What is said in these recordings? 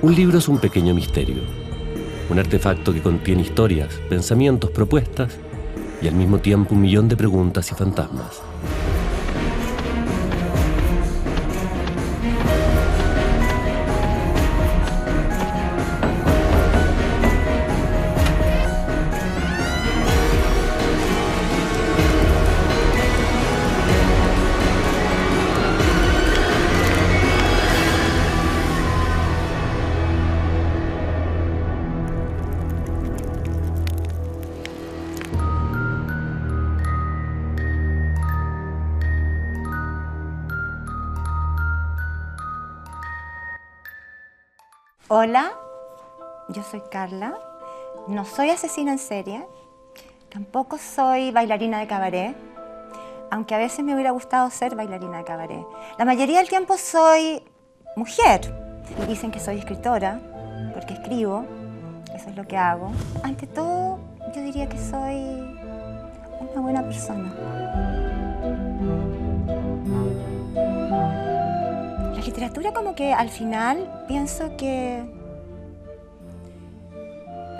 Un libro es un pequeño misterio, un artefacto que contiene historias, pensamientos, propuestas y al mismo tiempo un millón de preguntas y fantasmas. Hola, yo soy Carla, no soy asesina en serie, tampoco soy bailarina de cabaret, aunque a veces me hubiera gustado ser bailarina de cabaret. La mayoría del tiempo soy mujer y dicen que soy escritora porque escribo, eso es lo que hago. Ante todo, yo diría que soy una buena persona. La literatura como que al final pienso que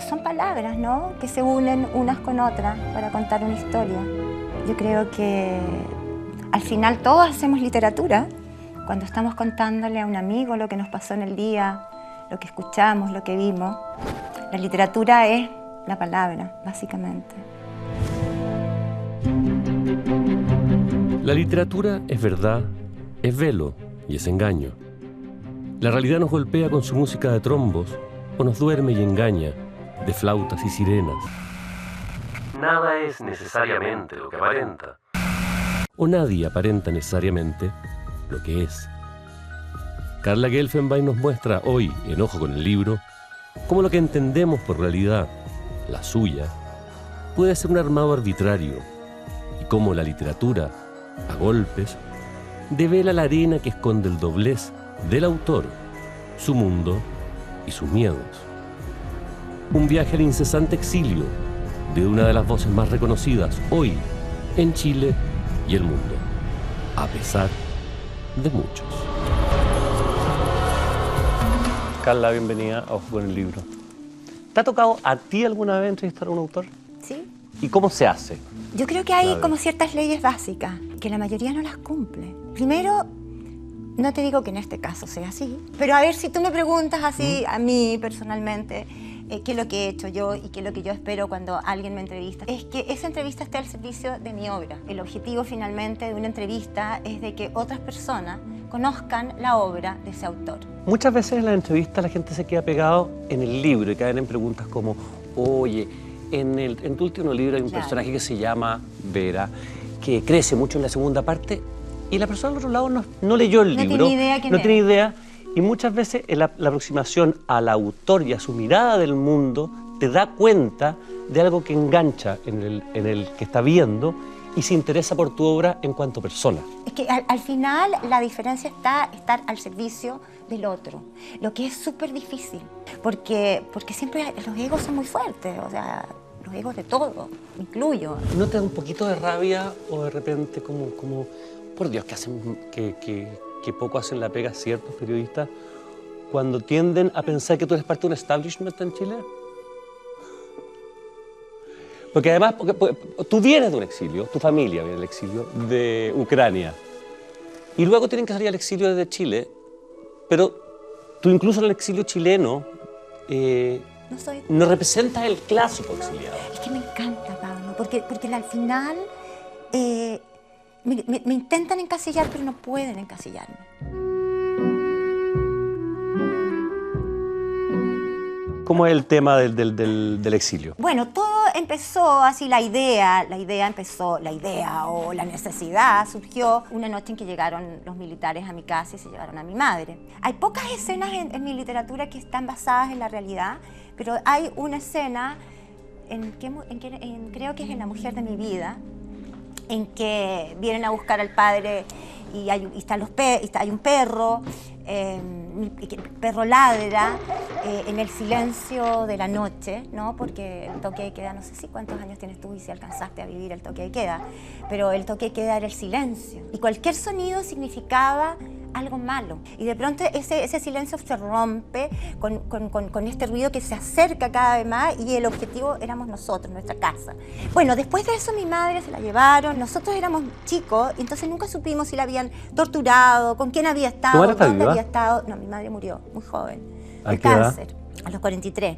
son palabras, ¿no? Que se unen unas con otras para contar una historia. Yo creo que al final todos hacemos literatura cuando estamos contándole a un amigo lo que nos pasó en el día, lo que escuchamos, lo que vimos. La literatura es la palabra, básicamente. La literatura es verdad, es velo y es engaño. La realidad nos golpea con su música de trombos o nos duerme y engaña de flautas y sirenas. Nada es necesariamente lo que aparenta. O nadie aparenta necesariamente lo que es. Carla Gelfenbein nos muestra hoy, en Ojo con el Libro, cómo lo que entendemos por realidad, la suya, puede ser un armado arbitrario y cómo la literatura, a golpes, devela la arena que esconde el doblez del autor, su mundo y sus miedos. Un viaje al incesante exilio de una de las voces más reconocidas hoy en Chile y el mundo, a pesar de muchos. Carla, bienvenida a Ojo con el Libro. ¿Te ha tocado a ti alguna vez entrevistar a un autor? Sí. ¿Y cómo se hace? Yo creo que hay como ciertas leyes básicas que la mayoría no las cumple. Primero, no te digo que en este caso sea así, pero a ver, si tú me preguntas así a mí personalmente, qué es lo que he hecho yo y qué es lo que yo espero cuando alguien me entrevista, es que esa entrevista esté al servicio de mi obra. El objetivo finalmente de una entrevista es de que otras personas conozcan la obra de ese autor. Muchas veces en la entrevista la gente se queda pegado en el libro y caen en preguntas como, oye, en tu último libro hay un personaje que se llama Vera, que crece mucho en la segunda parte, y la persona al otro lado no leyó el libro, tiene idea quién no es. tiene idea, y muchas veces la aproximación al autor y a su mirada del mundo te da cuenta de algo que engancha en el que está viendo y se interesa por tu obra en cuanto persona. Es que al final la diferencia está estar al servicio del otro, lo que es súper difícil, porque siempre los egos son muy fuertes, o sea, los egos de todo, me incluyo. ¿No te da un poquito de rabia o de repente como por Dios, que poco hacen la pega ciertos periodistas cuando tienden a pensar que tú eres parte de un establishment en Chile? Porque además, porque tú vienes de un exilio, tu familia viene del exilio de Ucrania, y luego tienen que salir al exilio desde Chile, pero tú incluso en el exilio chileno no representas el clásico exiliado. Es que me encanta, Pablo, porque al final me intentan encasillar, pero no pueden encasillarme. ¿Cómo es el tema del exilio? Bueno, todo empezó así, la idea o la necesidad surgió una noche en que llegaron los militares a mi casa y se llevaron a mi madre. Hay pocas escenas en mi literatura que están basadas en la realidad, pero hay una escena creo que es en La mujer de mi vida, en que vienen a buscar al padre y hay un perro, el perro ladra en el silencio de la noche, ¿no? Porque el toque de queda, no sé si cuántos años tienes tú y si alcanzaste a vivir el toque de queda, pero el toque de queda era el silencio. Y cualquier sonido significaba algo malo. Y de pronto ese silencio se rompe con este ruido que se acerca cada vez más y el objetivo éramos nosotros, nuestra casa. Bueno, después de eso mi madre se la llevaron, nosotros éramos chicos, y entonces nunca supimos si la habían torturado, con quién había estado, dónde había estado. No, mi madre murió muy joven, de cáncer, a los 43.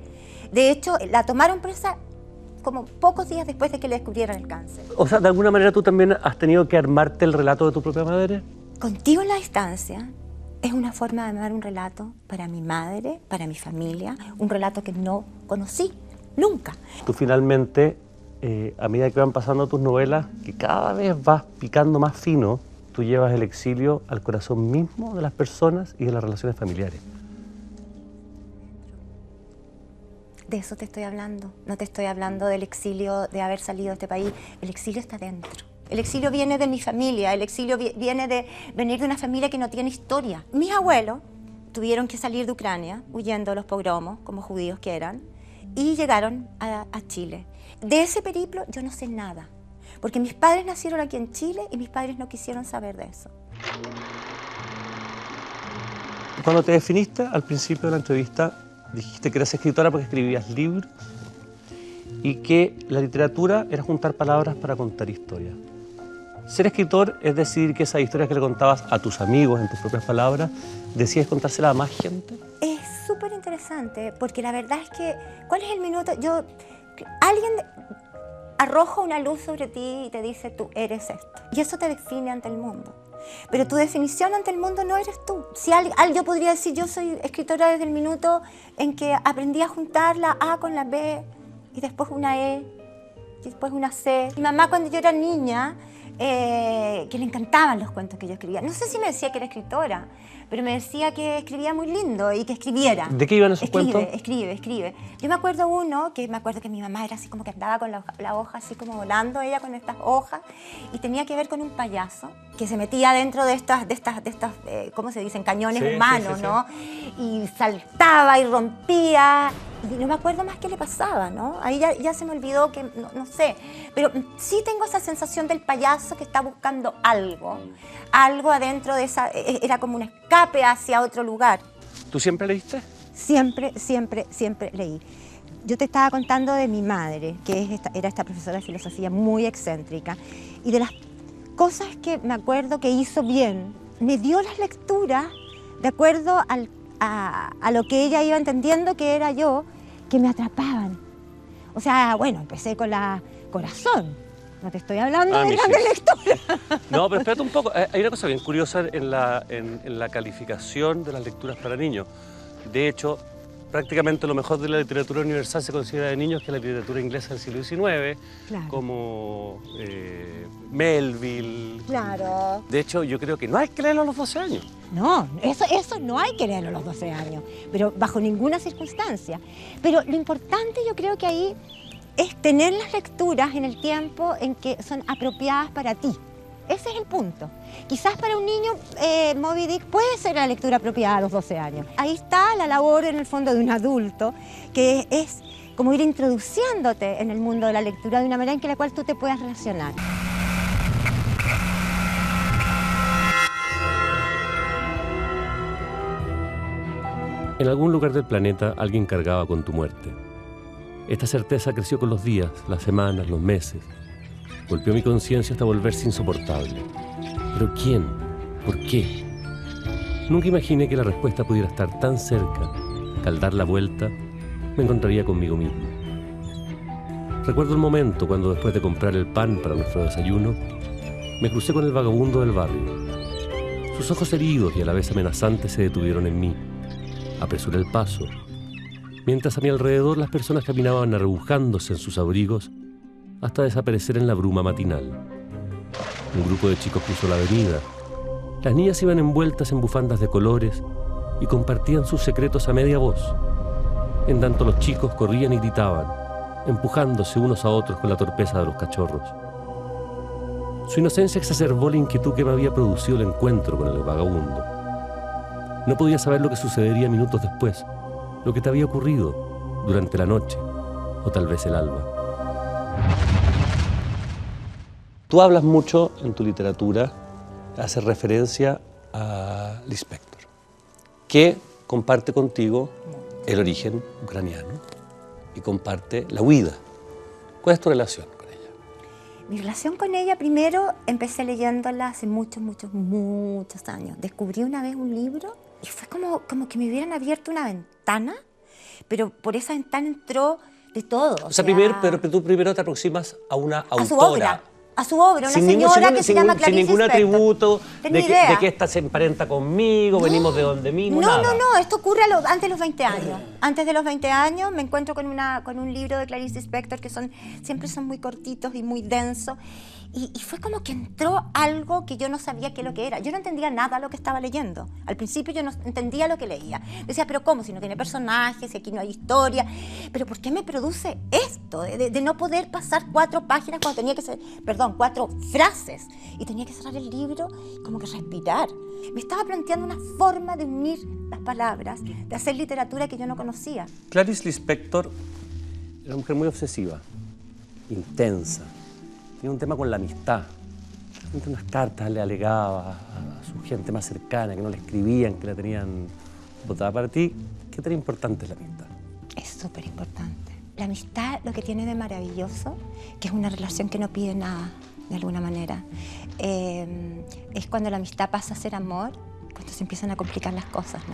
De hecho, la tomaron presa como pocos días después de que le descubrieran el cáncer. O sea, ¿de alguna manera tú también has tenido que armarte el relato de tu propia madre? Contigo en la distancia es una forma de armar un relato para mi madre, para mi familia, un relato que no conocí nunca. Tú finalmente, a medida que van pasando tus novelas, que cada vez vas picando más fino, tú llevas el exilio al corazón mismo de las personas y de las relaciones familiares. De eso te estoy hablando. No te estoy hablando del exilio, de haber salido de este país. El exilio está dentro. El exilio viene de mi familia. El exilio viene de venir de una familia que no tiene historia. Mis abuelos tuvieron que salir de Ucrania, huyendo de los pogromos, como judíos que eran, y llegaron a Chile. De ese periplo yo no sé nada, porque mis padres nacieron aquí en Chile y mis padres no quisieron saber de eso. Cuando te definiste al principio de la entrevista, dijiste que eras escritora porque escribías libros y que la literatura era juntar palabras para contar historias. Ser escritor es decidir que esas historias que le contabas a tus amigos en tus propias palabras, decides contárselas a más gente. Es súper interesante porque la verdad es que, ¿cuál es el minuto? Alguien arroja una luz sobre ti y te dice, tú eres esto. Y eso te define ante el mundo. Pero tu definición ante el mundo no eres tú. Si yo podría decir, yo soy escritora desde el minuto en que aprendí a juntar la A con la B, y después una E, y después una C. Mi mamá, cuando yo era niña, que le encantaban los cuentos que yo escribía. No sé si me decía que era escritora, pero me decía que escribía muy lindo y que escribiera. ¿De qué iban esos cuentos? Escribe. Yo me acuerdo que mi mamá era así como que andaba con la hoja así como volando, ella con estas hojas, y tenía que ver con un payaso que se metía dentro de estas ¿cómo se dicen? Cañones humanos, ¿no? Y saltaba y rompía. Y no me acuerdo más qué le pasaba, ¿no? Ahí ya se me olvidó, que no sé. Pero sí tengo esa sensación del payaso que está buscando algo adentro de esa. Era como un escape hacia otro lugar. ¿Tú siempre leíste? Siempre leí. Yo te estaba contando de mi madre, que era esta profesora de filosofía muy excéntrica, y de las cosas que me acuerdo que hizo bien, me dio las lecturas de acuerdo a lo que ella iba entendiendo que era yo, que me atrapaban. O sea, bueno, empecé con la Corazón. No te estoy hablando de grandes lecturas. No, pero espérate un poco. Hay una cosa bien curiosa en la calificación de las lecturas para niños. De hecho, prácticamente lo mejor de la literatura universal se considera de niños, que es la literatura inglesa del siglo XIX, claro, como Melville. Claro. De hecho, yo creo que no hay que leerlo a los 12 años. No, eso no hay que leerlo a los 12 años, pero bajo ninguna circunstancia. Pero lo importante, yo creo que ahí es tener las lecturas en el tiempo en que son apropiadas para ti. Ese es el punto. Quizás para un niño Moby Dick puede ser la lectura apropiada a los 12 años. Ahí está la labor en el fondo de un adulto, que es como ir introduciéndote en el mundo de la lectura de una manera en la cual tú te puedas relacionar. En algún lugar del planeta alguien cargaba con tu muerte. Esta certeza creció con los días, las semanas, los meses. Golpeó mi conciencia hasta volverse insoportable. ¿Pero quién? ¿Por qué? Nunca imaginé que la respuesta pudiera estar tan cerca, que al dar la vuelta me encontraría conmigo mismo. Recuerdo el momento cuando, después de comprar el pan para nuestro desayuno, me crucé con el vagabundo del barrio. Sus ojos heridos y a la vez amenazantes se detuvieron en mí. Apresuré el paso, mientras a mi alrededor las personas caminaban arrebujándose en sus abrigos hasta desaparecer en la bruma matinal. Un grupo de chicos cruzó la avenida. Las niñas iban envueltas en bufandas de colores y compartían sus secretos a media voz. En tanto los chicos corrían y gritaban, empujándose unos a otros con la torpeza de los cachorros. Su inocencia exacerbó la inquietud que me había producido el encuentro con el vagabundo. No podía saber lo que sucedería minutos después, lo que te había ocurrido durante la noche o tal vez el alba. Tú hablas mucho en tu literatura, haces referencia a Lispector, que comparte contigo el origen ucraniano y comparte la huida. ¿Cuál es tu relación con ella? Mi relación con ella, primero, empecé leyéndola hace muchos años. Descubrí una vez un libro y fue como que me hubieran abierto una ventana, pero por esa ventana entró de todo. O sea, pero tú primero te aproximas a una autora. A su obra, una señora que se llama Clarice Sin ningún Lispector. atributo Tenía de idea. que esta se emparenta conmigo, venimos de donde mismo, nada. No, esto ocurre antes de los 20 años. Antes de los 20 años me encuentro con un libro de Clarice Lispector que siempre son muy cortitos y muy densos. Y fue como que entró algo que yo no sabía qué es lo que era. Yo no entendía nada de lo que estaba leyendo. Al principio yo no entendía lo que leía. Decía, pero ¿cómo? Si no tiene personajes, si aquí no hay historia. ¿Pero por qué me produce esto? De no poder pasar 4 páginas cuando tenía que ser, 4 frases. Y tenía que cerrar el libro como que respirar. Me estaba planteando una forma de unir las palabras, de hacer literatura que yo no conocía. Clarice Lispector era una mujer muy obsesiva, intensa. Tenía un tema con la amistad. Entre unas cartas le alegaba a su gente más cercana, que no le escribían, que la tenían botada. Para ti, ¿qué tan importante es la amistad? Es súper importante. La amistad lo que tiene de maravilloso, que es una relación que no pide nada, de alguna manera, es cuando la amistad pasa a ser amor, cuando se empiezan a complicar las cosas, ¿no?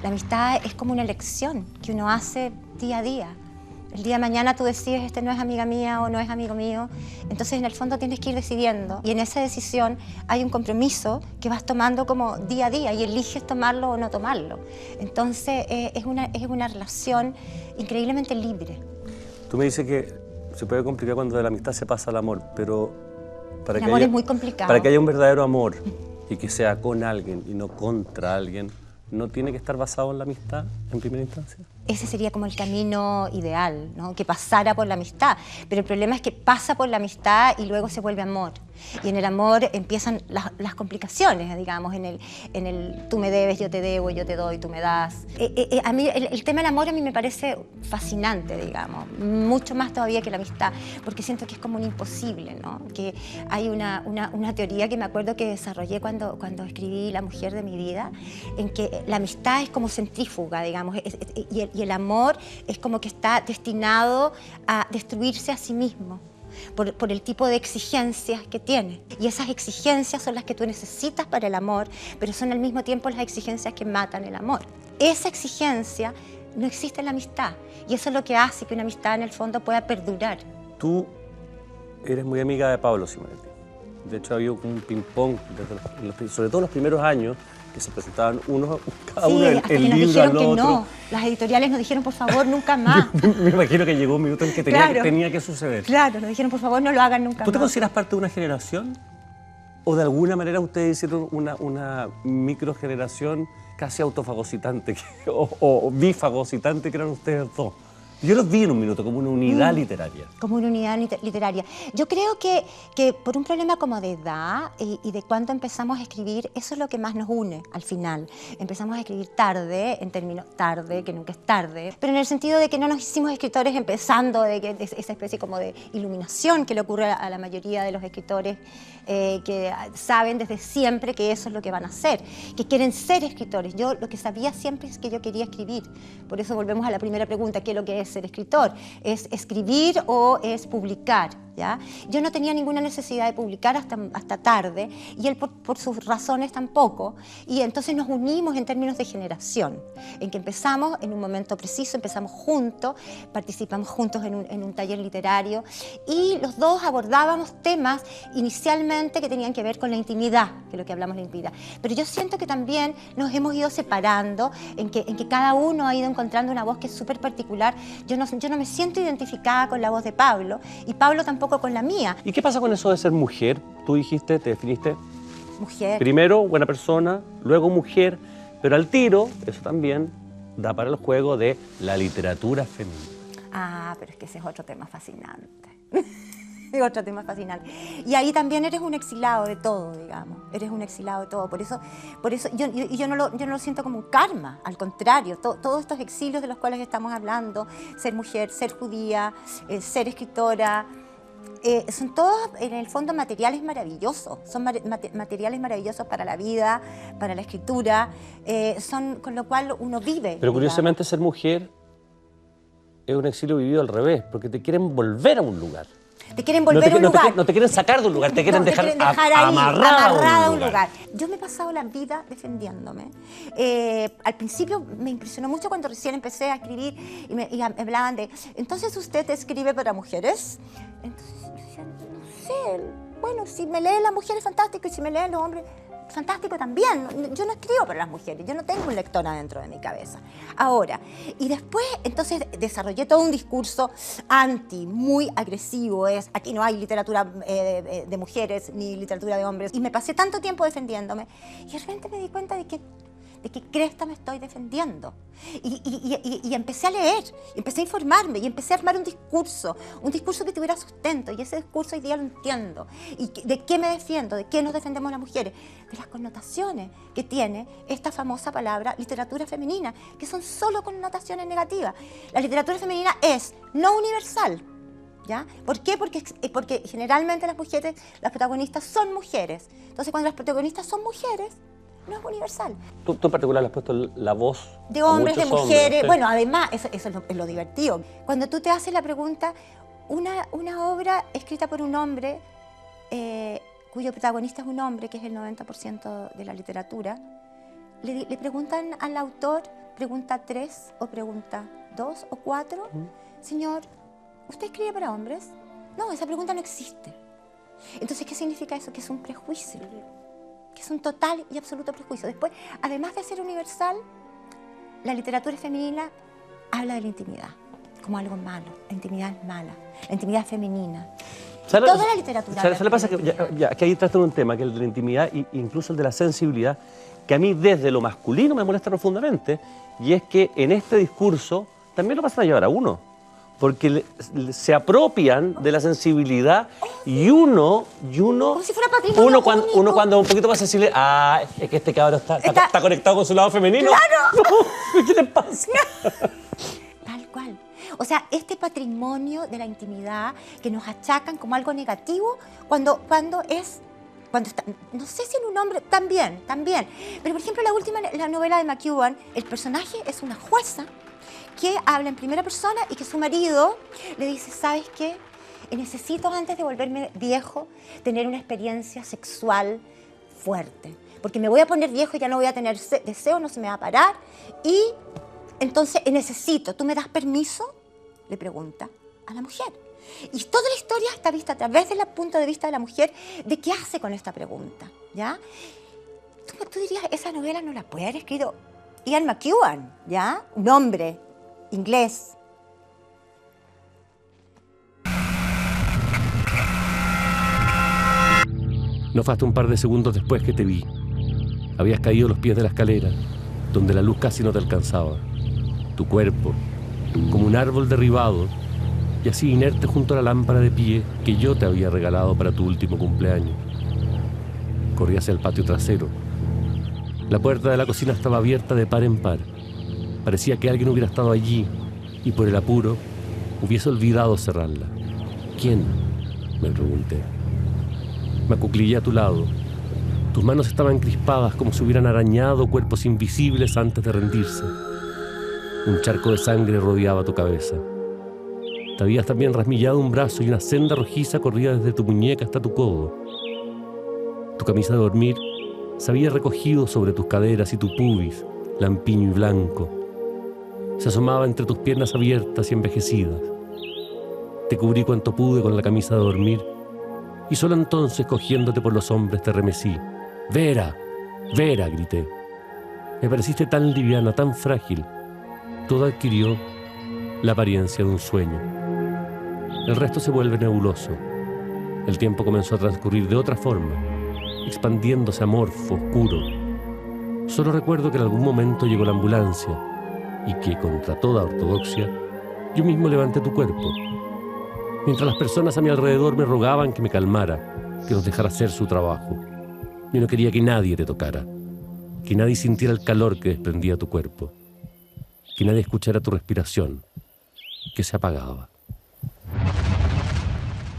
La amistad es como una elección que uno hace día a día. El día de mañana tú decides, este no es amiga mía o no es amigo mío. Entonces, en el fondo, tienes que ir decidiendo. Y en esa decisión hay un compromiso que vas tomando como día a día y eliges tomarlo o no tomarlo. Entonces, es una relación increíblemente libre. Tú me dices que se puede complicar cuando de la amistad se pasa al amor, pero El amor es muy complicado. Para que haya un verdadero amor y que sea con alguien y no contra alguien, ¿no tiene que estar basado en la amistad en primera instancia? Ese sería como el camino ideal, ¿no? Que pasara por la amistad. Pero el problema es que pasa por la amistad y luego se vuelve amor. Y en el amor empiezan las complicaciones, digamos, en el tú me debes, yo te debo, yo te doy, tú me das. A mí el tema del amor a mí me parece fascinante, digamos, mucho más todavía que la amistad, porque siento que es como un imposible, ¿no? Que hay una teoría que me acuerdo que desarrollé cuando escribí La mujer de mi vida, en que la amistad es como centrífuga, digamos, y el amor es como que está destinado a destruirse a sí mismo. Por el tipo de exigencias que tiene. Y esas exigencias son las que tú necesitas para el amor, pero son al mismo tiempo las exigencias que matan el amor. Esa exigencia no existe en la amistad, y eso es lo que hace que una amistad en el fondo pueda perdurar. Tú eres muy amiga de Pablo Simonetti. De hecho, había un ping-pong, sobre todo en los primeros años, que se presentaban cada uno el libro al otro. No. Las editoriales nos dijeron, por favor, nunca más. Me imagino que llegó un minuto en que tenía que suceder. Claro, nos dijeron, por favor, no lo hagan nunca más. ¿Tú te consideras parte de una generación? ¿O de alguna manera ustedes hicieron una microgeneración casi autofagocitante o bifagocitante que eran ustedes dos? Yo los vi en un minuto como una unidad literaria. Como una unidad literaria. Yo creo que por un problema como de edad y de cuándo empezamos a escribir, eso es lo que más nos une al final. Empezamos a escribir tarde, en términos tarde, que nunca es tarde, pero en el sentido de que no nos hicimos escritores empezando de esa especie como de iluminación que le ocurre a la mayoría de los escritores que saben desde siempre que eso es lo que van a hacer, que quieren ser escritores. Yo lo que sabía siempre es que yo quería escribir. Por eso volvemos a la primera pregunta, ¿qué es lo que es ser escritor? ¿Es escribir o es publicar? ¿Ya? Yo no tenía ninguna necesidad de publicar hasta tarde, y él por sus razones tampoco, y entonces nos unimos en términos de generación, en que empezamos en un momento preciso, empezamos juntos, participamos juntos en un taller literario, y los dos abordábamos temas inicialmente que tenían que ver con la intimidad, que es lo que hablamos de la intimidad, pero yo siento que también nos hemos ido separando, en que cada uno ha ido encontrando una voz que es súper particular. Yo no me siento identificada con la voz de Pablo, y Pablo tampoco con la mía. ¿Y qué pasa con eso de ser mujer? Tú dijiste, te definiste mujer. Primero buena persona, luego mujer, pero al tiro, eso también da para el juego de la literatura femenina. Ah, pero es que ese es otro tema fascinante. Es otro tema fascinante. Y ahí también eres un exilado de todo, digamos. Eres un exilado de todo. Por eso yo no lo siento como un karma. Al contrario, todos estos exilios de los cuales estamos hablando, ser mujer, ser judía, ser escritora, son todos, en el fondo, materiales maravillosos. Son materiales maravillosos para la vida, para la escritura, con lo cual uno vive. Pero curiosamente ser mujer es un exilio vivido al revés, porque te quieren volver a un lugar. Te quieren volver a un lugar. No te quieren sacar de un lugar, te quieren dejar ahí, amarrada a un lugar. Yo me he pasado la vida defendiéndome. Al principio me impresionó mucho cuando recién empecé a escribir y me hablaban de, entonces usted escribe para mujeres. Entonces yo decía, no sé, bueno, si me leen las mujeres, fantástico, y si me leen los hombres, fantástico también. Yo no escribo para las mujeres, yo no tengo un lector adentro de mi cabeza. Ahora, y después, entonces, desarrollé todo un discurso muy agresivo. Aquí no hay literatura de mujeres ni literatura de hombres. Y me pasé tanto tiempo defendiéndome y de repente me di cuenta de que cresta me estoy defendiendo. Y empecé a leer, empecé a informarme y empecé a armar un discurso que tuviera sustento. Y ese discurso hoy día lo entiendo. ¿Y de qué me defiendo? ¿De qué nos defendemos las mujeres? De las connotaciones que tiene esta famosa palabra literatura femenina, que son solo connotaciones negativas. La literatura femenina es no universal. ¿Ya? ¿Por qué? Porque generalmente las mujeres, las protagonistas son mujeres. Entonces, cuando las protagonistas son mujeres, no es universal. Tú en particular le has puesto la voz de hombres, de mujeres. Hombres, ¿sí? Bueno, además, eso es lo divertido. Cuando tú te haces la pregunta, una obra escrita por un hombre, cuyo protagonista es un hombre, que es el 90% de la literatura, le preguntan al autor, pregunta 3 o pregunta 2 o 4, señor, ¿usted escribe para hombres? No, esa pregunta no existe. Entonces, ¿qué significa eso? Que es un prejuicio. Que es un total y absoluto prejuicio. Después, además de ser universal, la literatura femenina habla de la intimidad como algo malo. La intimidad es mala, la intimidad es femenina. Toda la literatura. ¿Sabes lo que pasa? Que ahí tratas un tema, que es el de la intimidad e incluso el de la sensibilidad, que a mí desde lo masculino me molesta profundamente, y es que en este discurso también lo pasan a llevar a uno. Porque se apropian de la sensibilidad y uno como si fuera patrimonio uno cuando es un poquito más sensible, es que este cabrón está conectado con su lado femenino. ¡Claro! No, ¿qué le pasa? Tal cual. O sea, este patrimonio de la intimidad que nos achacan como algo negativo cuando está, no sé si en un hombre, también. Pero por ejemplo, la novela de McEwan, el personaje es una jueza que habla en primera persona y que su marido le dice, ¿sabes qué? Necesito, antes de volverme viejo, tener una experiencia sexual fuerte. Porque me voy a poner viejo y ya no voy a tener deseo, no se me va a parar. Y entonces necesito, ¿tú me das permiso? Le pregunta a la mujer. Y toda la historia está vista a través del punto de vista de la mujer, de qué hace con esta pregunta, ¿ya? Tú dirías, esa novela no la puede haber escrito Ian McEwan, ¿ya? Un hombre inglés. No fue hasta un par de segundos después que te vi. Habías caído a los pies de la escalera, donde la luz casi no te alcanzaba. Tu cuerpo, como un árbol derribado, y así inerte junto a la lámpara de pie que yo te había regalado para tu último cumpleaños. Corrí hacia el patio trasero. La puerta de la cocina estaba abierta de par en par. Parecía que alguien hubiera estado allí y por el apuro hubiese olvidado cerrarla. ¿Quién?, me pregunté. Me acuclillé a tu lado. Tus manos estaban crispadas como si hubieran arañado cuerpos invisibles antes de rendirse. Un charco de sangre rodeaba tu cabeza. Te habías también rasmillado un brazo y una senda rojiza corría desde tu muñeca hasta tu codo. Tu camisa de dormir se había recogido sobre tus caderas y tu pubis, lampiño y blanco. Se asomaba entre tus piernas abiertas y envejecidas. Te cubrí cuanto pude con la camisa de dormir y solo entonces, cogiéndote por los hombros, te remecí. ¡Vera! ¡Vera!, grité. Me pareciste tan liviana, tan frágil. Todo adquirió la apariencia de un sueño. El resto se vuelve nebuloso. El tiempo comenzó a transcurrir de otra forma, expandiéndose amorfo, oscuro. Solo recuerdo que en algún momento llegó la ambulancia y que, contra toda ortodoxia, yo mismo levanté tu cuerpo. Mientras las personas a mi alrededor me rogaban que me calmara, que nos dejara hacer su trabajo. Yo no quería que nadie te tocara, que nadie sintiera el calor que desprendía tu cuerpo, que nadie escuchara tu respiración, que se apagaba.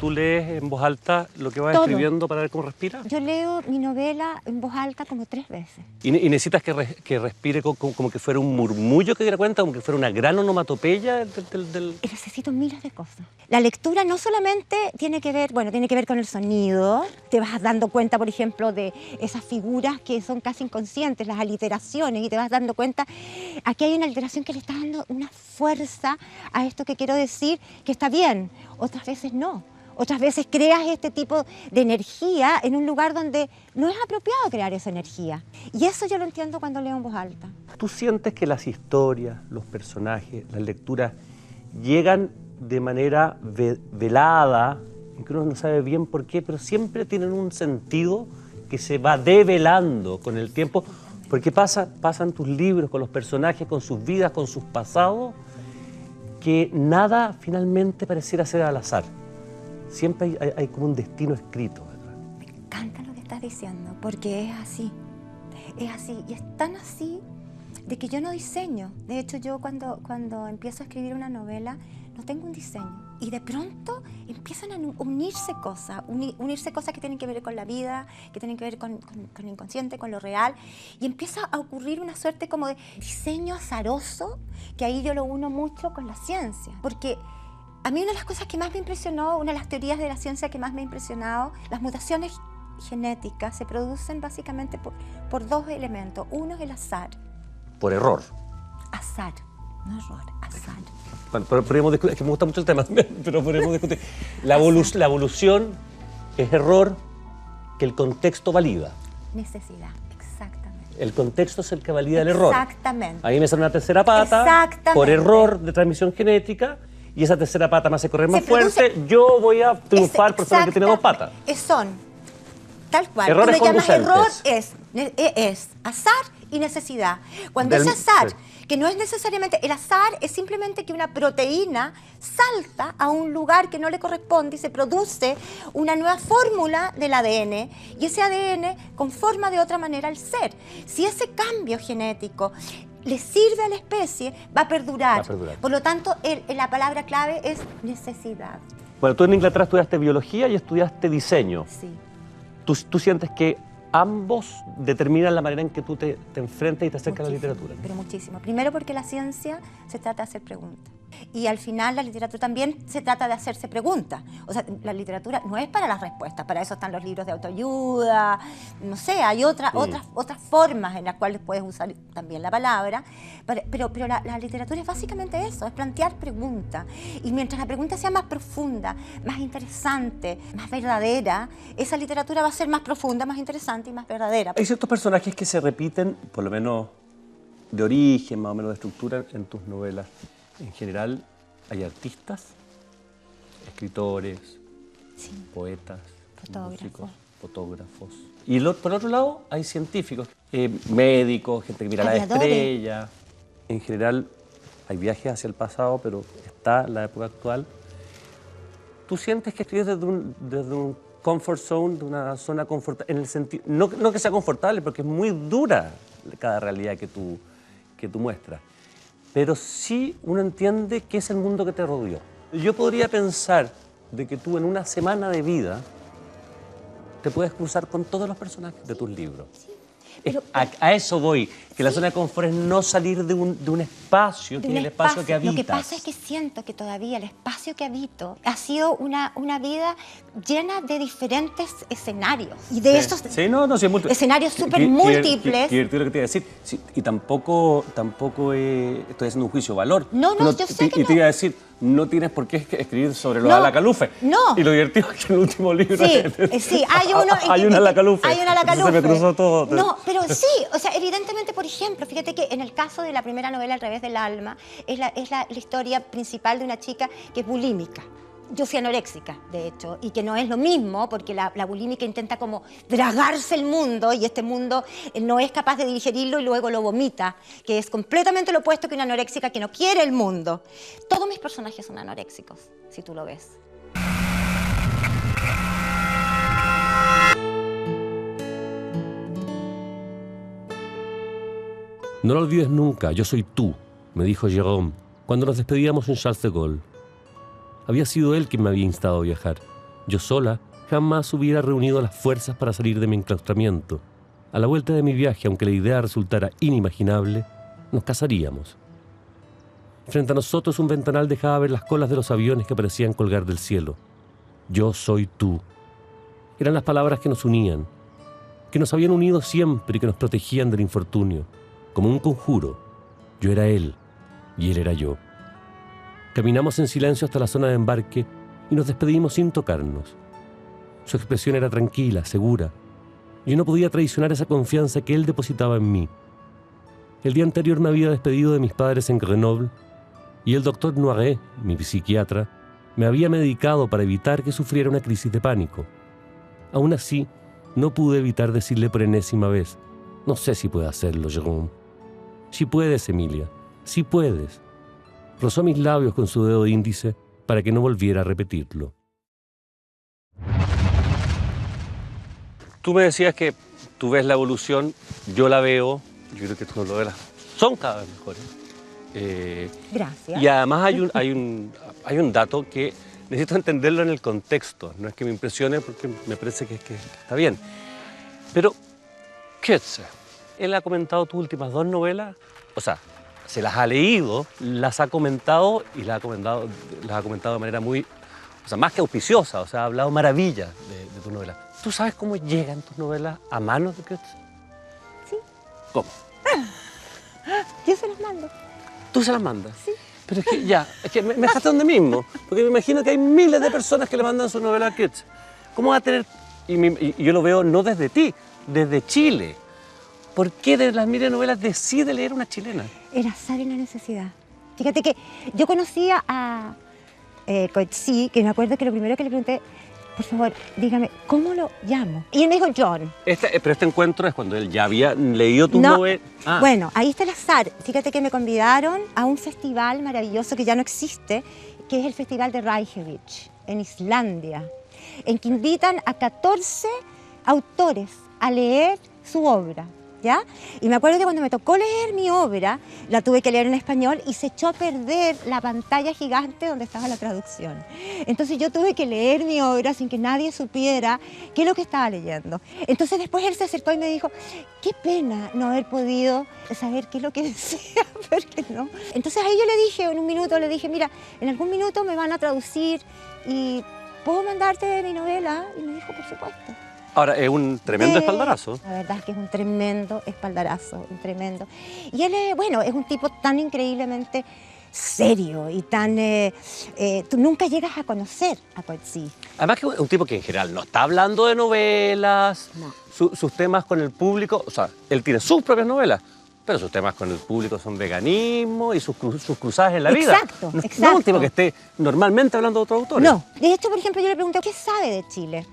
tú lees en voz alta lo que vas Todo. escribiendo para ver cómo respira? Yo leo mi novela en voz alta como 3 veces. ¿Y necesitas que respire como que fuera un murmullo que diera cuenta, como que fuera una gran onomatopeya del... Y necesito miles de cosas. La lectura no solamente tiene que ver, bueno, tiene que ver con el sonido. Te vas dando cuenta, por ejemplo, de esas figuras que son casi inconscientes, las aliteraciones, y te vas dando cuenta, aquí hay una aliteración que le está dando una fuerza a esto que quiero decir, que está bien, otras veces no. Otras veces creas este tipo de energía en un lugar donde no es apropiado crear esa energía. Y eso yo lo entiendo cuando leo en voz alta. ¿Tú sientes que las historias, los personajes, las lecturas llegan de manera velada, que uno no sabe bien por qué, pero siempre tienen un sentido que se va develando con el tiempo? Porque pasan tus libros con los personajes, con sus vidas, con sus pasados, que nada finalmente pareciera ser al azar. Siempre hay como un destino escrito, ¿verdad? Me encanta lo que estás diciendo, porque es así. Es así, y es tan así de que yo no diseño. De hecho, yo cuando empiezo a escribir una novela, no tengo un diseño. Y de pronto empiezan a unirse cosas, unirse cosas que tienen que ver con la vida, que tienen que ver con lo inconsciente, con lo real. Y empieza a ocurrir una suerte como de diseño azaroso, que ahí yo lo uno mucho con la ciencia. Porque a mí una de las cosas que más me impresionó, una de las teorías de la ciencia que más me ha impresionado, las mutaciones genéticas se producen básicamente por 2 elementos. Uno es el azar. Por error. Azar, no error, azar. Bueno, pero podríamos discutir, es que me gusta mucho el tema, pero podríamos discutir. La evolución es error que el contexto valida. Necesidad, exactamente. El contexto es el que valida el error. Exactamente. A mí me sale una tercera pata por error de transmisión genética, y esa tercera pata me hace correr más fuerte, yo voy a triunfar por ser el que tiene 2 patas. Son, tal cual. Errores tú lo llamas error, conducentes. es azar y necesidad. Cuando ese azar, que no es necesariamente, el azar es simplemente que una proteína salta a un lugar que no le corresponde y se produce una nueva fórmula del ADN, y ese ADN conforma de otra manera el ser. Si ese cambio genético le sirve a la especie, va a perdurar. Por lo tanto, la palabra clave es necesidad. Bueno, tú en Inglaterra estudiaste biología y estudiaste diseño. Sí. ¿Tú sientes que ambos determinan la manera en que tú te enfrentas y te acercas a la literatura? Pero muchísimo. Primero porque la ciencia se trata de hacer preguntas. Y al final la literatura también se trata de hacerse preguntas. O sea, la literatura no es para las respuestas, para eso están los libros de autoayuda, no sé, hay otras formas en las cuales puedes usar también la palabra, pero la literatura es básicamente eso, es plantear preguntas. Y mientras la pregunta sea más profunda, más interesante, más verdadera, esa literatura va a ser más profunda, más interesante y más verdadera. Hay ciertos personajes que se repiten, por lo menos de origen, más o menos de estructura, en tus novelas. En general, hay artistas, escritores, sí, poetas, fotógrafos, músicos, fotógrafos. Y por otro lado, hay científicos, médicos, gente que mira la estrella. En general, hay viajes hacia el pasado, pero está la época actual. ¿Tú sientes que escribes desde un comfort zone, de una zona confortable, en el sentido, no que sea confortable, porque es muy dura cada realidad que tú muestras, pero sí uno entiende qué es el mundo que te rodeó? Yo podría pensar de que tú en una semana de vida te puedes cruzar con todos los personajes de tus libros. Pero, a eso voy, que la zona de confort es no salir de un espacio, que es el espacio que habitas. Lo que pasa es que siento que todavía el espacio que habito ha sido una vida llena de diferentes escenarios. Y de esos escenarios súper múltiples. Qué divertido lo que te iba a decir. Sí, y tampoco estoy haciendo un juicio de valor. No, yo sé que y te iba a decir, no tienes por qué escribir sobre los Alacalufe. No. Y lo divertido es que en el último libro... Sí, hay una Alacalufe. Hay una Alacalufe. Se me cruzó todo. No, pero sí, o sea, evidentemente, por ejemplo, fíjate que en el caso de la primera novela, Al revés del alma, es la historia principal de una chica que es bulímica. Yo fui anoréxica, de hecho, y que no es lo mismo, porque la bulímica intenta como tragarse el mundo, y este mundo no es capaz de digerirlo y luego lo vomita, que es completamente lo opuesto que una anoréxica que no quiere el mundo. Todos mis personajes son anoréxicos, si tú lo ves. No lo olvides nunca, yo soy tú, me dijo Jérôme cuando nos despedíamos en Charles de Gaulle. Había sido él quien me había instado a viajar. Yo sola jamás hubiera reunido las fuerzas para salir de mi enclaustramiento. A la vuelta de mi viaje, aunque la idea resultara inimaginable, nos casaríamos. Frente a nosotros un ventanal dejaba ver las colas de los aviones que parecían colgar del cielo. Yo soy tú. Eran las palabras que nos unían, que nos habían unido siempre y que nos protegían del infortunio. Como un conjuro, yo era él y él era yo. Caminamos en silencio hasta la zona de embarque y nos despedimos sin tocarnos. Su expresión era tranquila, segura. Yo no podía traicionar esa confianza que él depositaba en mí. El día anterior me había despedido de mis padres en Grenoble y el doctor Noiret, mi psiquiatra, me había medicado para evitar que sufriera una crisis de pánico. Aún así, no pude evitar decirle por enésima vez: no sé si puedo hacerlo, Jérôme. Sí puedes, Emilia, sí puedes. Rozó mis labios con su dedo índice para que no volviera a repetirlo. Tú me decías que tú ves la evolución, yo la veo, yo creo que tus novelas son cada vez mejores. Gracias. Y además hay un dato que necesito entenderlo en el contexto. No es que me impresione porque me parece que está bien. Pero, Coetzee, él ha comentado tus últimas 2 novelas, o sea, se las ha leído, las ha comentado y las ha comentado de manera muy, o sea, más que auspiciosa, o sea, ha hablado maravillas de tus novelas. ¿Tú sabes cómo llegan tus novelas a manos de Coetzee? Sí. ¿Cómo? Yo se las mando. ¿Tú se las mandas? Sí. Pero es que me dejaste donde mismo, porque me imagino que hay miles de personas que le mandan sus novelas a Coetzee. ¿Cómo va a tener, y yo lo veo no desde ti, desde Chile? ¿Por qué de las miles de novelas decide leer una chilena? Era azar y una necesidad. Fíjate que yo conocía a Coetzee, que me acuerdo que lo primero que le pregunté: por favor, dígame, ¿cómo lo llamo? Y él me dijo John. Pero este encuentro es cuando él ya había leído tu novela. Ah. Bueno, ahí está el azar. Fíjate que me convidaron a un festival maravilloso que ya no existe, que es el Festival de Reykjavik, en Islandia, en que invitan a 14 autores a leer su obra, ¿ya? Y me acuerdo que cuando me tocó leer mi obra, la tuve que leer en español y se echó a perder la pantalla gigante donde estaba la traducción. Entonces yo tuve que leer mi obra sin que nadie supiera qué es lo que estaba leyendo. Entonces después él se acercó y me dijo: qué pena no haber podido saber qué es lo que decía, porque no. Entonces ahí yo le dije, en un minuto, le dije: mira, en algún minuto me van a traducir y ¿puedo mandarte mi novela? Y me dijo: por supuesto. Ahora, es un tremendo espaldarazo. La verdad es que es un tremendo espaldarazo, un tremendo. Y él, bueno, es un tipo tan increíblemente serio y tan... tú nunca llegas a conocer a Coetzee. Además que es un tipo que en general no está hablando de novelas, No. sus temas con el público, o sea, él tiene sus propias novelas, pero sus temas con el público son veganismo y sus cruzadas en la vida. Exacto, No exacto. es un tipo que esté normalmente hablando de otros autores. No. De hecho, por ejemplo, yo le pregunté: ¿qué sabe de Chile?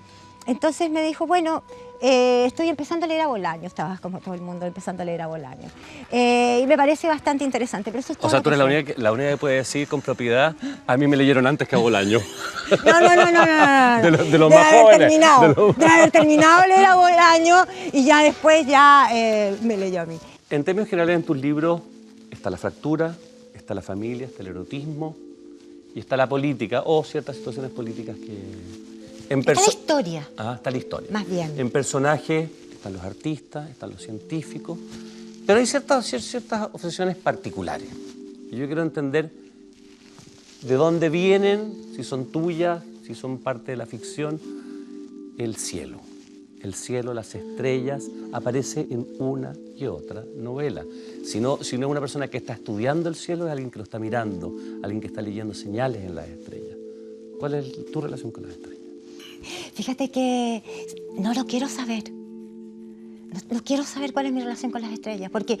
Entonces me dijo: bueno, estoy empezando a leer a Bolaño. Estaba como todo el mundo empezando a leer a Bolaño. Y me parece bastante interesante. Pero eso es todo. O sea, lo tú que eres sé. la única que puede decir con propiedad: a mí me leyeron antes que a Bolaño. No. De los más jóvenes. De haber terminado de leer a Bolaño y ya después me leyó a mí. En términos generales, en tus libros está la fractura, está la familia, está el erotismo y está la política o ciertas situaciones políticas que... Está la historia. Está la historia. Más bien. En personajes están los artistas, están los científicos, pero hay ciertas obsesiones particulares. Y yo quiero entender de dónde vienen, si son tuyas, si son parte de la ficción. El cielo. El cielo, las estrellas, aparece en una y otra novela. Si no es una persona que está estudiando el cielo, es alguien que lo está mirando, alguien que está leyendo señales en las estrellas. ¿Cuál es tu relación con las estrellas? Fíjate que no lo quiero saber. No quiero saber cuál es mi relación con las estrellas, porque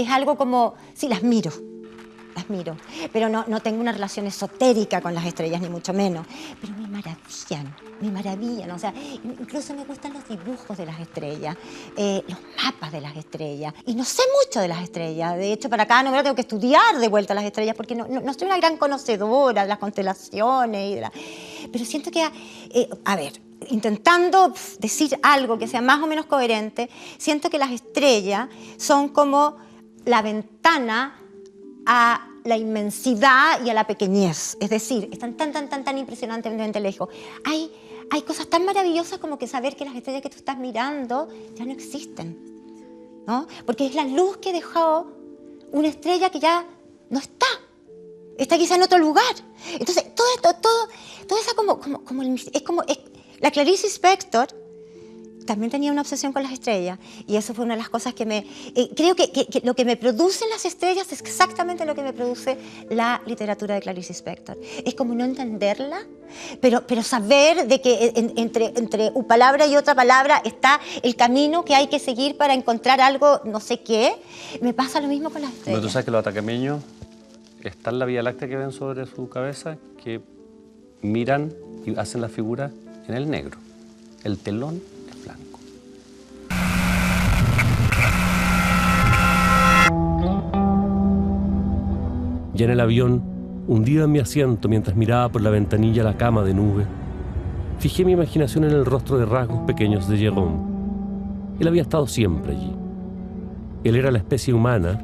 es algo como, sí, las miro, pero no tengo una relación esotérica con las estrellas, ni mucho menos, pero me maravillan, o sea, incluso me gustan los dibujos de las estrellas, los mapas de las estrellas, y no sé mucho de las estrellas. De hecho, para cada novela tengo que estudiar de vuelta las estrellas, porque no soy una gran conocedora de las constelaciones, pero siento que, a ver, intentando decir algo que sea más o menos coherente, siento que las estrellas son como la ventana a la inmensidad y a la pequeñez. Es decir, están tan impresionantemente lejos. Hay hay cosas tan maravillosas como que saber que las estrellas que tú estás mirando ya no existen, ¿no? Porque es la luz que dejó una estrella que ya no está. Está quizá en otro lugar. Entonces, todo esa la Clarice Lispector también tenía una obsesión con las estrellas, y eso fue una de las cosas que me... creo que lo que me producen las estrellas es exactamente lo que me produce la literatura de Clarice Lispector. Es como no entenderla, pero saber de que entre una palabra y otra palabra está el camino que hay que seguir para encontrar algo, no sé qué. Me pasa lo mismo con las estrellas. Pero tú sabes que los atacameños están en la Vía Láctea que ven sobre su cabeza, que miran y hacen la figura en el negro. El telón es blanco. Ya en el avión, hundido en mi asiento mientras miraba por la ventanilla la cama de nube, fijé mi imaginación en el rostro de rasgos pequeños de Jérôme. Él había estado siempre allí. Él era la especie humana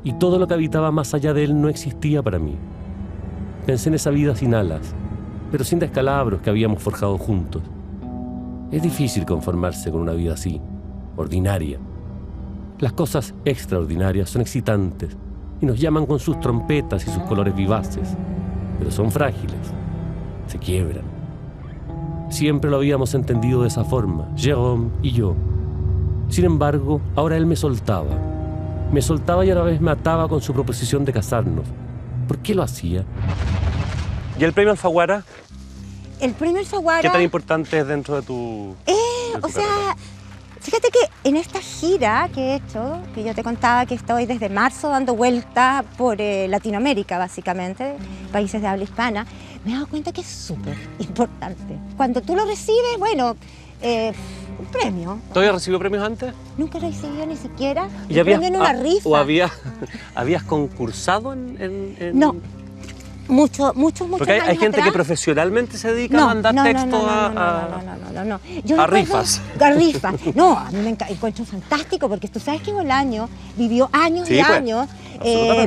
y todo lo que habitaba más allá de él no existía para mí. Pensé en esa vida sin alas, pero sin descalabros que habíamos forjado juntos. Es difícil conformarse con una vida así, ordinaria. Las cosas extraordinarias son excitantes y nos llaman con sus trompetas y sus colores vivaces, pero son frágiles, se quiebran. Siempre lo habíamos entendido de esa forma, Jérôme y yo. Sin embargo, ahora él me soltaba y a la vez me ataba con su proposición de casarnos. ¿Por qué lo hacía? ¿Y el premio Alfaguara? El premio Alfaguara... ¿Qué tan importante es dentro de tu carrera? Fíjate que en esta gira que he hecho, que yo te contaba que estoy desde marzo dando vueltas por Latinoamérica, básicamente, países de habla hispana, me he dado cuenta que es súper importante. Cuando tú lo recibes, bueno, un premio. ¿Tú habías recibido premios antes? Nunca lo recibido ni siquiera. ¿Y un premio en una rifa. ¿O habías concursado en...? No. Muchos Porque hay gente atrás que profesionalmente se dedica a mandar textos a rifas. A rifas. No, a mí me encuentro fantástico, porque tú sabes que Bolaño vivió años y años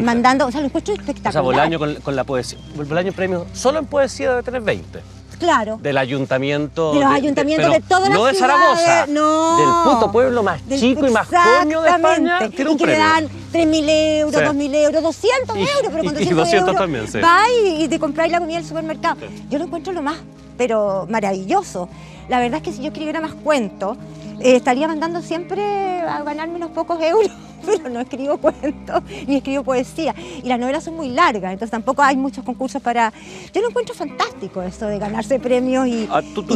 mandando, o sea, lo encuentro espectacular. O sea, Bolaño con la poesía. Bolaño premio solo en poesía debe tener 20. Claro. Del ayuntamiento. De los ayuntamientos de todas las ciudades. No de Zaragoza. No. Del puto pueblo más chico y más coño de España. Tiene un y que premio. le dan 3.000 euros, Sí. 2.000 euros, 200 euros. Pero con 200 200 euros también, sí. vas y te compráis la comida del supermercado. Sí. Yo lo encuentro lo más, pero maravilloso. La verdad es que si yo escribiera más cuentos, estaría mandando siempre a ganarme unos pocos euros. Pero no escribo cuentos ni escribo poesía. Y las novelas son muy largas, entonces tampoco hay muchos concursos para... Yo lo encuentro fantástico eso de ganarse premios y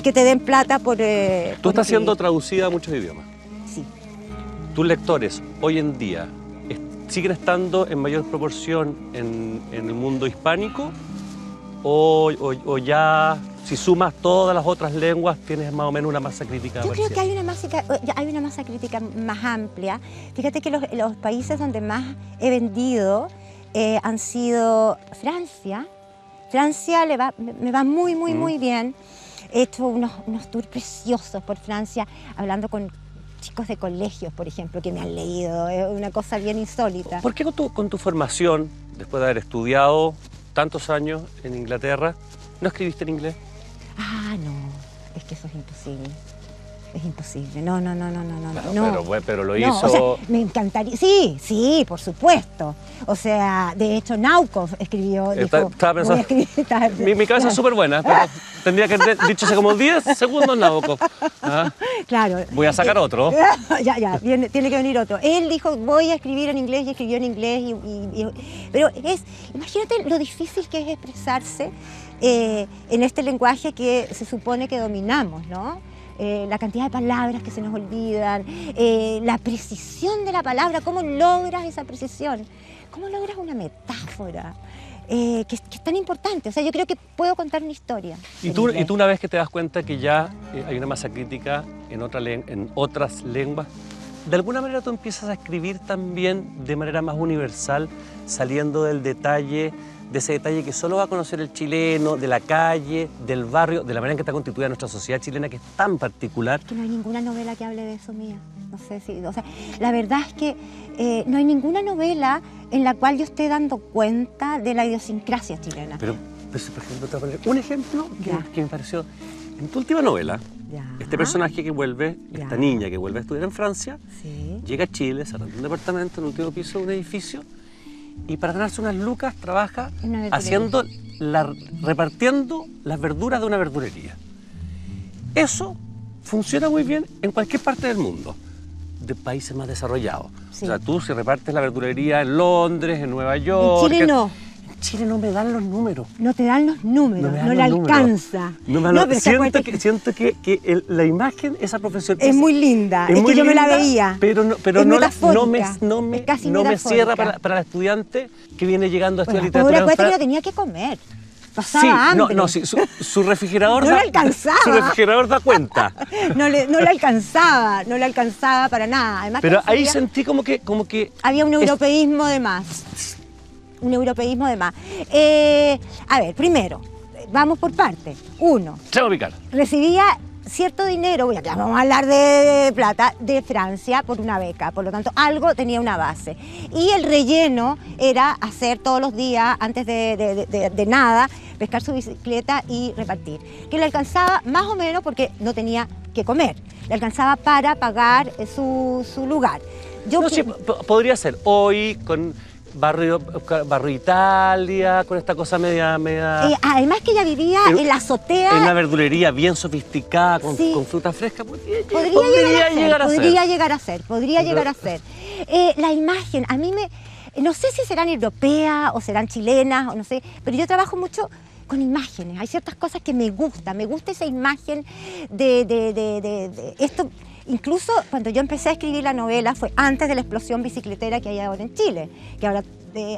que te den plata por... Tú estás siendo traducida a muchos idiomas. Sí. ¿Tus lectores hoy en día siguen estando en mayor proporción en el mundo hispánico? ¿O ya, si sumas todas las otras lenguas, tienes más o menos una masa crítica? Yo creo que hay una masa crítica más amplia. Fíjate que los países donde más he vendido han sido Francia. Francia me va muy bien. He hecho unos tours preciosos por Francia, hablando con chicos de colegios, por ejemplo, que me han leído. Es una cosa bien insólita. ¿Por qué con tu formación, después de haber estudiado tantos años en Inglaterra, no escribiste en inglés? Ah, no, es que eso es imposible. Es imposible, no. Pero lo no, hizo... O sea, me encantaría, sí, por supuesto. O sea, de hecho, Nabokov escribió, dijo, estaba pensando, voy a escribir, mi cabeza es súper buena, pero tendría que haber dicho hace como 10 segundos Nabokov. ¿Ah? Claro. Voy a sacar otro. Ya, tiene que venir otro. Él dijo, voy a escribir en inglés, y escribió en inglés. Pero imagínate lo difícil que es expresarse en este lenguaje que se supone que dominamos, ¿no? La cantidad de palabras que se nos olvidan, la precisión de la palabra, ¿cómo logras esa precisión? ¿Cómo logras una metáfora que es tan importante? O sea, yo creo que puedo contar una historia. ¿Y tú una vez que te das cuenta que ya hay una masa crítica en otras lenguas, de alguna manera tú empiezas a escribir también de manera más universal, saliendo del detalle, de ese detalle que solo va a conocer el chileno, de la calle, del barrio, de la manera en que está constituida nuestra sociedad chilena, que es tan particular? Que no hay ninguna novela que hable de eso mía. No sé si... O sea, la verdad es que no hay ninguna novela en la cual yo esté dando cuenta de la idiosincrasia chilena. Pero por ejemplo, te voy a poner un ejemplo que me pareció En tu última novela, Ya. este personaje que vuelve, Ya. esta niña que vuelve a estudiar en Francia, Sí. llega a Chile, se arrenda un departamento en el último piso de un edificio y para ganarse unas lucas trabaja Una verdulería. haciendo repartiendo las verduras de una verdulería. Eso funciona muy bien en cualquier parte del mundo, de países más desarrollados. Sí. O sea, tú si repartes la verdulería en Londres, en Nueva York... En Chile no. En Chile no me dan los números. No te dan los números, me dan no le los números. alcanza. No me No, dan- pero siento que la imagen, esa profesión... es muy linda, es muy que yo me la linda, veía. Pero no, Es no me metafórica, es casi no me cierra metafórica. para el estudiante que viene llegando a estudiar Bueno, pobre literatura en acuérdate que no Francia. tenía que comer. Pasaba Sí, hambre. sí, su refrigerador No da, le alcanzaba. Su refrigerador da cuenta. No le alcanzaba para nada. Además, Pero que ahí sabía- sentí como que había un europeísmo de más. Un europeísmo de más. A ver, primero, vamos por partes. Uno, se va a picar. recibía cierto dinero, ya vamos a hablar de plata, de Francia por una beca, por lo tanto algo tenía una base. Y el relleno era hacer todos los días, antes de nada, pescar su bicicleta y repartir. Que le alcanzaba más o menos porque no tenía que comer, le alcanzaba para pagar su lugar. Yo No, sí, podría ser hoy con barrio Italia, con esta cosa media además que ella vivía en la azotea. en una verdulería bien sofisticada, Sí. con fruta fresca, podría llegar a ser. La imagen, a mí no sé si serán europeas o serán chilenas, o no sé, pero yo trabajo mucho con imágenes. Hay ciertas cosas que me gusta esa imagen de esto. Incluso cuando yo empecé a escribir la novela fue antes de la explosión bicicletera que hay ahora en Chile, que ahora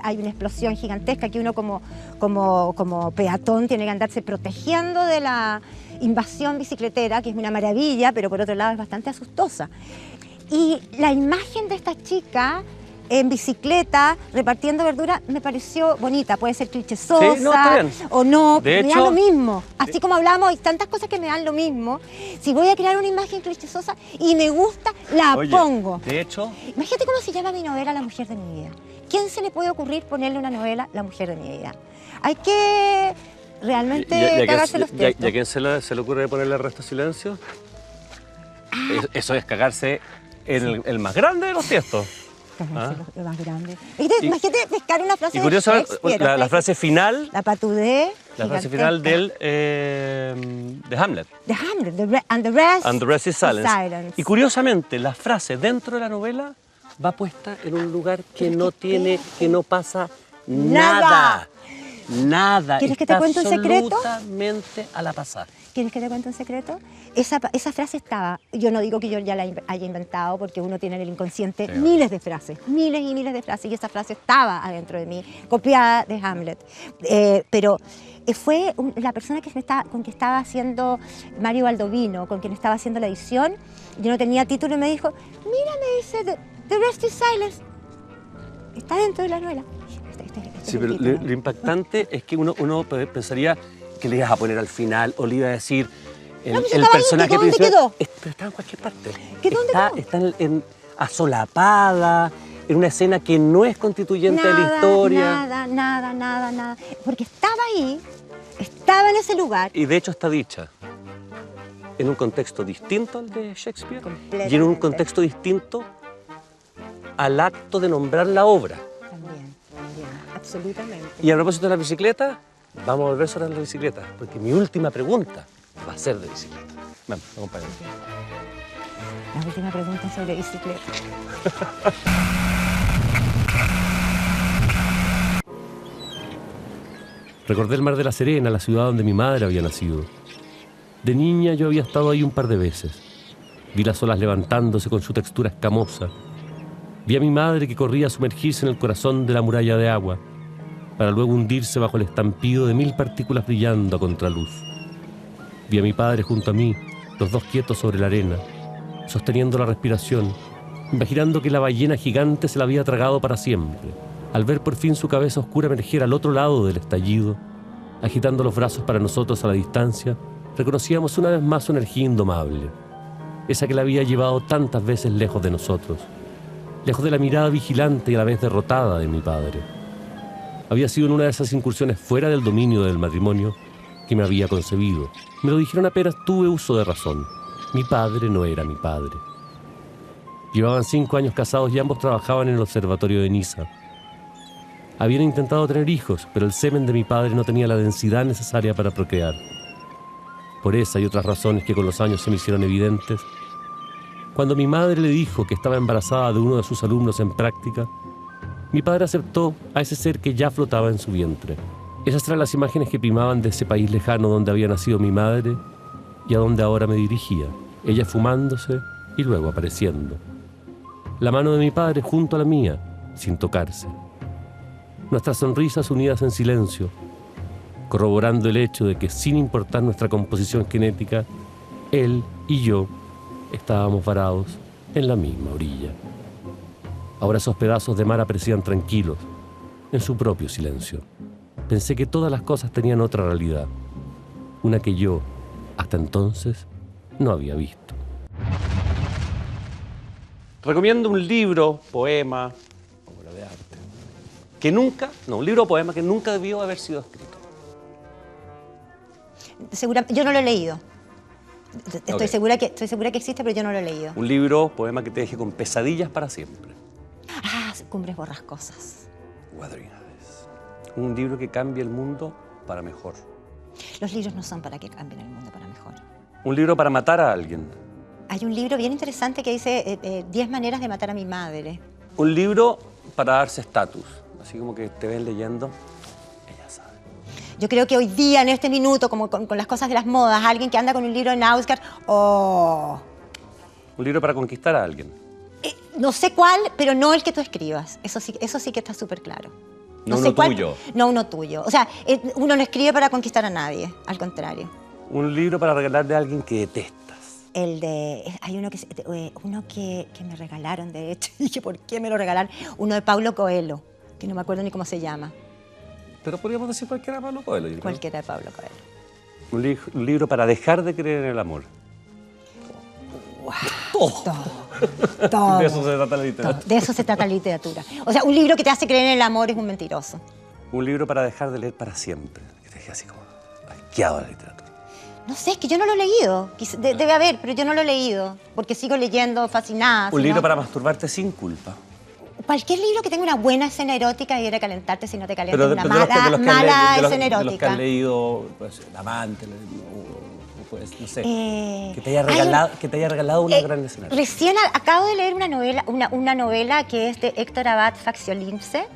hay una explosión gigantesca que uno como peatón tiene que andarse protegiendo de la invasión bicicletera, que es una maravilla, pero por otro lado es bastante asustosa. Y la imagen de esta chica en bicicleta repartiendo verdura me pareció bonita, puede ser clichesosa, Sí, no, está bien. o no, De me hecho, da lo mismo. Así como hablamos, hay tantas cosas que me dan lo mismo. Si voy a crear una imagen clichesosa y me gusta, la Oye, pongo. de hecho, Imagínate cómo se llama mi novela La mujer de mi vida. ¿Quién se le puede ocurrir ponerle una novela La mujer de mi vida? Hay que realmente cagarse los ¿Y a textos. quién se le ocurre ponerle el resto de silencio? Eso es cagarse en el más grande de los textos. Cagarse Ah. lo más grande. Imagínate pescar una frase Y de curiosamente, Shakespeare, la frase final, La patudé. la frase final de Hamlet. De Hamlet, and the rest is silence. Y curiosamente, la frase dentro de la novela va puesta en un lugar que no pasa nada. Nada. ¿Quieres que te cuente un secreto? Absolutamente a la pasada. ¿Quieres que te cuente un secreto? Esa frase estaba, yo no digo que yo ya la haya inventado, porque uno tiene en el inconsciente miles de frases, miles y miles de frases, y esa frase estaba adentro de mí, copiada de Hamlet. Pero fue la persona con que estaba haciendo Mario Baldovino, con quien estaba haciendo la edición. Yo no tenía título y me dijo, mira, me dice, The Rest is Silence. Está dentro de la novela. Sí, pero lo impactante es que uno pensaría que le ibas a poner al final o le iba a decir No, pues el estaba ahí, personaje ¿dónde principal. quedó? Pero está en cualquier parte. ¿Dónde Está asolapada, en una escena que no es constituyente de la historia. Nada. Porque estaba ahí, estaba en ese lugar. Y de hecho está dicha en un contexto distinto al de Shakespeare y en un Completamente. contexto distinto al acto de nombrar la obra. También, absolutamente. Y a propósito de la bicicleta, vamos a volver sobre la bicicleta, porque mi última pregunta va a ser de bicicleta. Vamos, acompáñame. La última pregunta sobre bicicleta. Recordé el Mar de la Serena, la ciudad donde mi madre había nacido. De niña yo había estado ahí un par de veces. Vi las olas levantándose con su textura escamosa. Vi a mi madre que corría a sumergirse en el corazón de la muralla de agua, para luego hundirse bajo el estampido de 1000 partículas brillando a contraluz. Vi a mi padre junto a mí, los dos quietos sobre la arena, sosteniendo la respiración, imaginando que la ballena gigante se la había tragado para siempre. Al ver por fin su cabeza oscura emerger al otro lado del estallido, agitando los brazos para nosotros a la distancia, reconocíamos una vez más su energía indomable, esa que la había llevado tantas veces lejos de nosotros, lejos de la mirada vigilante y a la vez derrotada de mi padre. Había sido en una de esas incursiones fuera del dominio del matrimonio que que me había concebido. Me lo dijeron apenas tuve uso de razón. Mi padre no era mi padre. Llevaban 5 años casados y ambos trabajaban en el observatorio de Niza. Habían intentado tener hijos, pero el semen de mi padre no tenía la densidad necesaria para procrear. Por esa y otras razones que con los años se me hicieron evidentes, cuando mi madre le dijo que estaba embarazada de uno de sus alumnos en práctica, mi padre aceptó a ese ser que ya flotaba en su vientre. Esas eran las imágenes que primaban de ese país lejano donde había nacido mi madre y a donde ahora me dirigía, ella fumándose y luego apareciendo. La mano de mi padre junto a la mía, sin tocarse. Nuestras sonrisas unidas en silencio, corroborando el hecho de que sin importar nuestra composición genética, él y yo estábamos varados en la misma orilla. Ahora esos pedazos de mar aparecían tranquilos, en su propio silencio. Pensé que todas las cosas tenían otra realidad, una que yo, hasta entonces, no había visto. Recomiendo un libro, poema, obra de arte, un libro o poema que nunca debió haber sido escrito. Yo no lo he leído. Estoy Ok. segura que existe, pero yo no lo he leído. Un libro, poema que te deje con pesadillas para siempre. Ah, Cumbres Borrascosas. Wuthering Heights. Un libro que cambie el mundo para mejor. Los libros no son para que cambien el mundo para mejor. Un libro para matar a alguien. Hay un libro bien interesante que dice 10 maneras de matar a mi madre. Un libro para darse estatus. Así como que te ven leyendo, ella sabe. Yo creo que hoy día, en este minuto, como con las cosas de las modas, alguien que anda con un libro en Ausgar, ¡oh! Un libro para conquistar a alguien. No sé cuál, pero no el que tú escribas. Eso sí que está súper claro. No sé uno cuál, tuyo. No uno tuyo. O sea, uno no escribe para conquistar a nadie, al contrario. Un libro para regalarle a alguien que detestas. Hay uno que me regalaron, de hecho, y dije, ¿por qué me lo regalaron? Uno de Paulo Coelho, que no me acuerdo ni cómo se llama. Pero podríamos decir cualquiera de Pablo Coelho. yo creo. Cualquiera de Paulo Coelho. Un libro para dejar de creer en el amor. Todo. De eso se trata la literatura. De eso se trata la literatura. O sea, un libro que te hace creer en el amor es un mentiroso. Un libro para dejar de leer para siempre. Que te deje así como asqueado de la literatura. No sé, es que yo no lo he leído. Debe haber, pero yo no lo he leído. Porque sigo leyendo fascinada. Un si libro no- para masturbarte sin culpa. Cualquier libro que tenga una buena escena erótica y ir a calentarte si no te calienta. Pero Una de los que- de los que han mala leído- escena de los que erótica. han leído, pues, El amante, o pues, no sé, Eh, que te haya regalado una gran escena. Recién acabo de leer una novela que es de Héctor Abad Faciolince,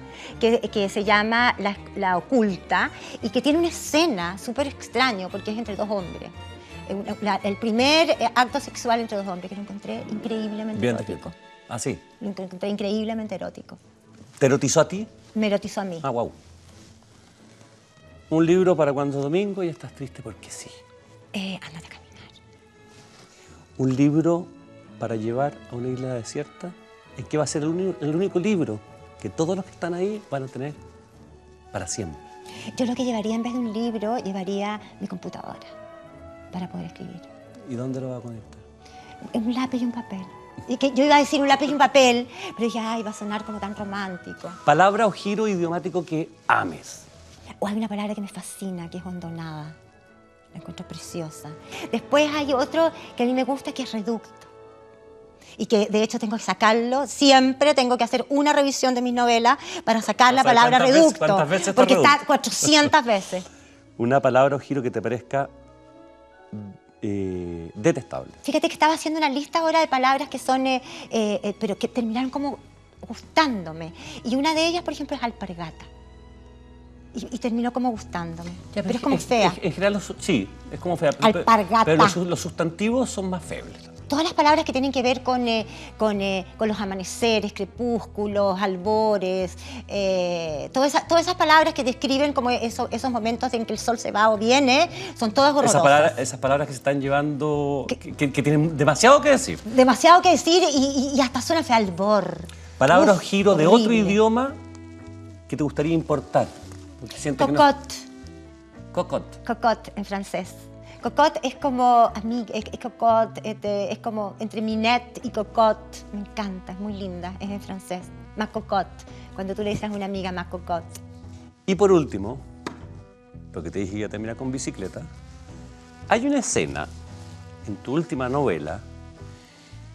que se llama La Oculta, y que tiene una escena súper extraño porque es entre dos hombres. El primer acto sexual entre dos hombres, que lo encontré increíblemente Bien erótico. descrito. Ah, sí. Lo encontré increíblemente erótico. ¿Te erotizó a ti? Me erotizó a mí. Ah, wow. Un libro para cuando es domingo y estás triste porque sí. Ándate a caminar. Un libro para llevar a una isla desierta, es que va a ser el único libro que todos los que están ahí van a tener para siempre. Yo lo que llevaría en vez de un libro, llevaría mi computadora para poder escribir. ¿Y dónde lo va a conectar? Un lápiz y un papel. Y que yo iba a decir un lápiz y un papel, pero dije, ay, va a sonar como tan romántico. Palabra o giro idiomático que ames. O hay una palabra que me fascina, que es hondonada. La encuentro preciosa. Después hay otro que a mí me gusta, que es reducto. Y que de hecho tengo que sacarlo, siempre tengo que hacer una revisión de mis novelas para sacar la O sea, palabra ¿cuántas veces- reducto. cuántas veces está porque está reducto? 400 veces. Una palabra o giro que te parezca detestable. Fíjate que estaba haciendo una lista ahora de palabras que son, pero que terminaron como gustándome. Y una de ellas, por ejemplo, es alpargata. Y terminó como gustándome. Pero es como fea. En general, sí, es como fea. Alpargata. Pero los sustantivos son más febles. Todas las palabras que tienen que ver con los amaneceres, crepúsculos, albores, todas esas palabras que describen como esos momentos en que el sol se va o viene, son todas horrorosas. Esas palabras que se están llevando, que tienen demasiado que decir. Demasiado que decir y hasta suena fea, albor. Palabra o Uf, giro de otro horrible. idioma que te gustaría importar. Porque sientes que no- Cocotte. Cocotte. Cocotte en francés. Cocotte es como cocotte, es como entre minette y cocotte. Me encanta, es muy linda, es en francés. Ma cocotte. Cuando tú le dices a una amiga ma cocotte. Y por último, porque te dije que iba a terminar con bicicleta, hay una escena en tu última novela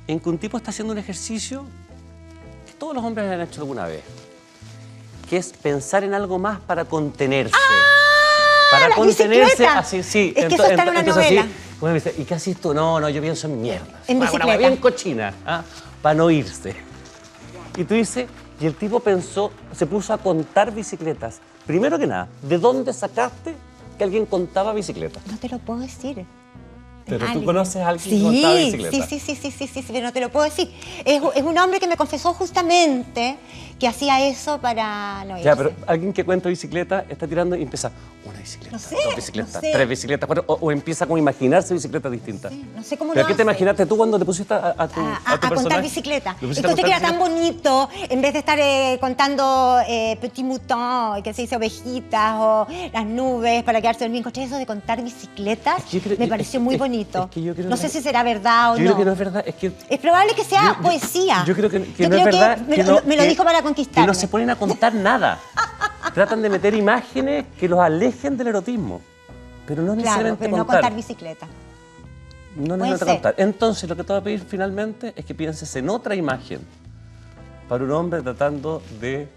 en que un tipo está haciendo un ejercicio que todos los hombres han hecho alguna vez, que es pensar en algo más para contenerse. Para la contenerse, bicicleta. así, sí. Es que eso está en una novela. Así, bueno, me dice, ¿y qué haces tú? No, yo pienso en mierda. En Una bicicleta. bien cochina, para no irse. Y tú dices, y el tipo pensó, se puso a contar bicicletas. Primero que nada, ¿de dónde sacaste que alguien contaba bicicletas? No te lo puedo decir. Pero tú Alguien. conoces a alguien que contaba bicicletas. Sí, pero no te lo puedo decir. Es un hombre que me confesó justamente que hacía eso para no irse. Ya, pero alguien que cuenta bicicleta está tirando y empieza una bicicleta, No sé, dos bicicletas, no sé. 3 bicicletas, 4, o empieza como a imaginarse bicicletas distintas. Sí, no sé cómo ¿Pero lo qué te hace. imaginaste tú cuando te pusiste a tu contar personaje? bicicleta. ¿Le pusiste a Entonces que era contar tan bonito, en vez de estar contando Petit Mouton, que se dice ovejitas, o las nubes para quedarse dormido en coche, eso de contar bicicletas Es que yo creo- me pareció muy es bonito. que yo creo No que- sé si será verdad o Yo no. creo que no es verdad, es que... Es probable que sea poesía. Yo creo que Yo no es creo verdad. me lo dijo para Que conquistarme. no se ponen a contar nada. Tratan de meter imágenes que los alejen del erotismo. Pero no Claro, necesariamente pero no contar. contar bicicleta. No Puede necesariamente ser. contar. Entonces, lo que te voy a pedir finalmente es que pienses en otra imagen para un hombre tratando de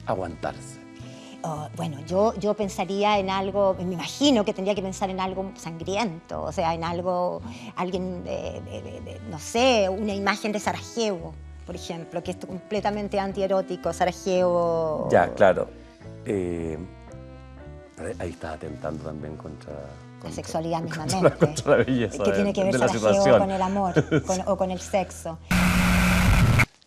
aguantarse. Bueno, yo pensaría en algo, me imagino que tendría que pensar en algo sangriento, o sea, en algo, alguien, no sé, una imagen de Sarajevo, por ejemplo, que es completamente antierótico, Sarajevo. Ya, claro. Pero ahí estás atentando también contra La sexualidad mismamente. contra la belleza que tiene que ver de la Sarajevo situación. con el amor o con el sexo.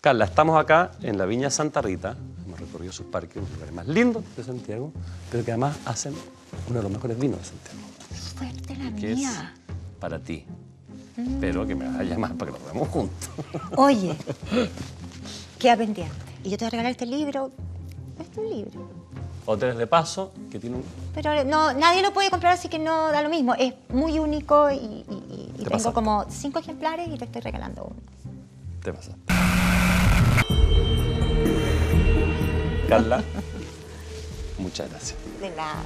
Carla, estamos acá en la Viña Santa Rita. Hemos recorrido sus parques, uno de los lugares más lindos de Santiago, pero que además hacen uno de los mejores vinos de Santiago. Suerte la Que es mía. para ti. Pero que me vas a llamar para que lo hagamos juntos. Oye, queda pendiente. Y yo te voy a regalar este libro. Es un libro. Hoteles de paso, que tiene un... Pero no, nadie lo puede comprar, así que no da lo mismo. Es muy único y tengo pasaste. como 5 ejemplares y te estoy regalando uno. Te pasa. Carla, muchas gracias. De nada.